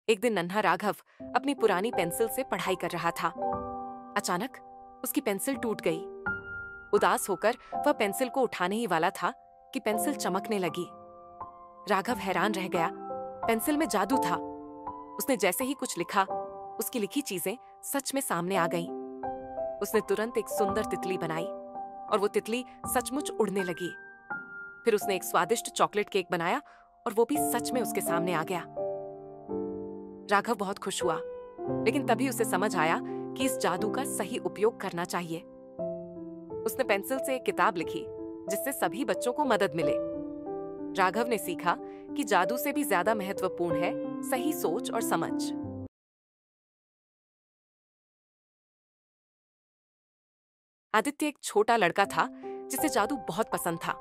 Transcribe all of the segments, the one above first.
एक दिन नन्हा राघव अपनी पुरानी पेंसिल से पढ़ाई कर रहा था। अचानक उसकी पेंसिल टूट गई। उदास होकर वह पेंसिल को उठाने ही वाला था कि पेंसिल चमकने लगी। राघव हैरान रह गया। पेंसिल में जादू था। उसने जैसे ही कुछ लिखा, उसकी लिखी चीजें सच में सामने आ गईं। उसने तुरंत एक सुंदर तितली बनाई और वो तितली सचमुच उड़ने लगी। फिर उसने एक स्वादिष्ट चॉकलेट केक बनाया और वो भी सच में उसके सामने आ गया। राघव बहुत खुश हुआ, लेकिन तभी उसे समझ आया कि इस जादू का सही उपयोग करना चाहिए। उसने पेंसिल से एक किताब लिखी जिससे सभी बच्चों को मदद मिले। राघव ने सीखा कि जादू से भी ज्यादा महत्वपूर्ण है सही सोच और समझ। आदित्य एक छोटा लड़का था जिसे जादू बहुत पसंद था।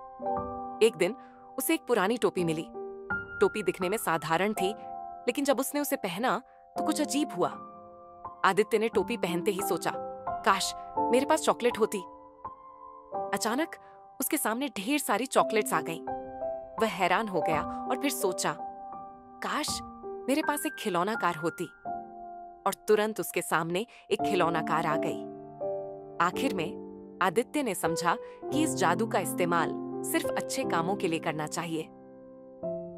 एक दिन उसे एक पुरानी टोपी मिली। टोपी दिखने में साधारण थी, लेकिन जब उसने उसे पहना तो कुछ अजीब हुआ। आदित्य ने टोपी पहनते ही सोचा, काश मेरे पास चॉकलेट होती। अचानक उसके सामने ढेर सारी चॉकलेट्स आ गईं। वह हैरान हो गया और फिर सोचा, काश मेरे पास एक खिलौना कार होती। और तुरंत उसके सामने एक खिलौना कार आ गई। आखिर में आदित्य ने समझा कि इस जादू का इस्तेमाल सिर्फ अच्छे कामों के लिए करना चाहिए।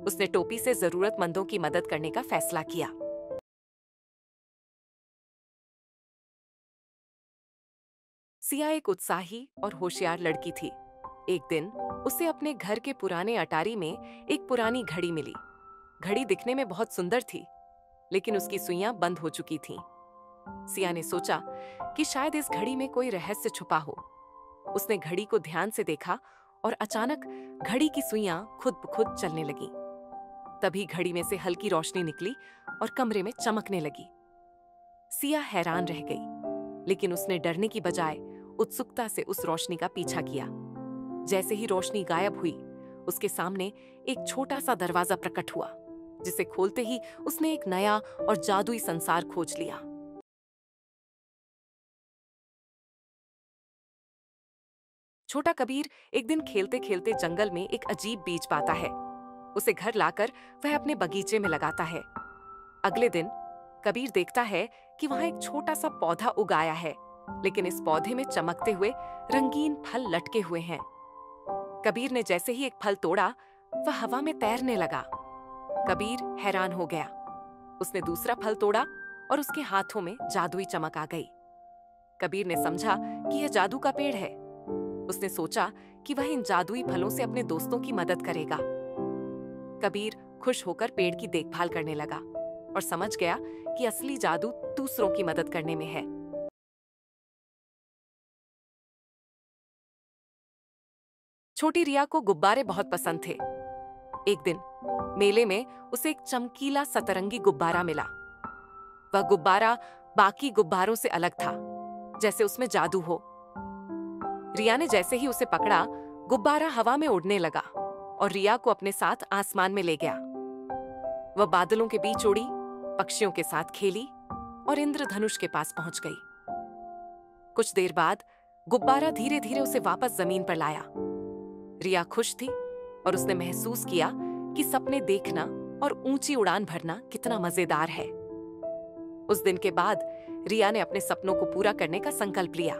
उसने टोपी से जरूरतमंदों की मदद करने का फैसला किया। सिया एक उत्साही और होशियार लड़की थी। एक दिन उसे अपने घर के पुराने अटारी में एक पुरानी घड़ी मिली। घड़ी दिखने में बहुत सुंदर थी, लेकिन उसकी सुइयां बंद हो चुकी थीं। सिया ने सोचा कि शायद इस घड़ी में कोई रहस्य छुपा हो। उसने घड़ी को ध्यान से देखा और अचानक घड़ी की सुइयां खुद ब खुद चलने लगीं। तभी घड़ी में से हल्की रोशनी निकली और कमरे में चमकने लगी। सिया हैरान रह गई, लेकिन उसने डरने की बजाय उत्सुकता से उस रोशनी का पीछा किया। जैसे ही रोशनी गायब हुई, उसके सामने एक छोटा सा दरवाजा प्रकट हुआ, जिसे खोलते ही उसने एक नया और जादुई संसार खोज लिया। छोटा कबीर एक दिन खेलते खेलते जंगल में एक अजीब बीज पाता है। उसे घर लाकर वह अपने बगीचे में लगाता है। अगले दिन कबीर देखता है कि वहां एक छोटा सा पौधा उगाया है, लेकिन इस पौधे में चमकते हुए रंगीन फल लटके हुए हैं। कबीर ने जैसे ही एक फल तोड़ा, वह हवा में तैरने लगा। कबीर हैरान हो गया। उसने दूसरा फल तोड़ा और उसके हाथों में जादुई चमक आ गई। कबीर ने समझा कि यह जादू का पेड़ है। उसने सोचा कि वह इन जादुई फलों से अपने दोस्तों की मदद करेगा। कबीर खुश होकर पेड़ की देखभाल करने लगा और समझ गया कि असली जादू दूसरों की मदद करने में है। छोटी रिया को गुब्बारे बहुत पसंद थे। एक दिन मेले में उसे एक चमकीला सतरंगी गुब्बारा मिला। वह गुब्बारा बाकी गुब्बारों से अलग था, जैसे उसमें जादू हो। रिया ने जैसे ही उसे पकड़ा, गुब्बारा हवा में उड़ने लगा और रिया को अपने साथ आसमान में ले गया। वह बादलों के बीच उड़ी, पक्षियों के साथ खेली और इंद्रधनुष के पास पहुंच गई। कुछ देर बाद गुब्बारा धीरे धीरे उसे वापस जमीन पर लाया। रिया खुश थी और उसने महसूस किया कि सपने देखना और ऊंची उड़ान भरना कितना मजेदार है। उस दिन के बाद रिया ने अपने सपनों को पूरा करने का संकल्प लिया।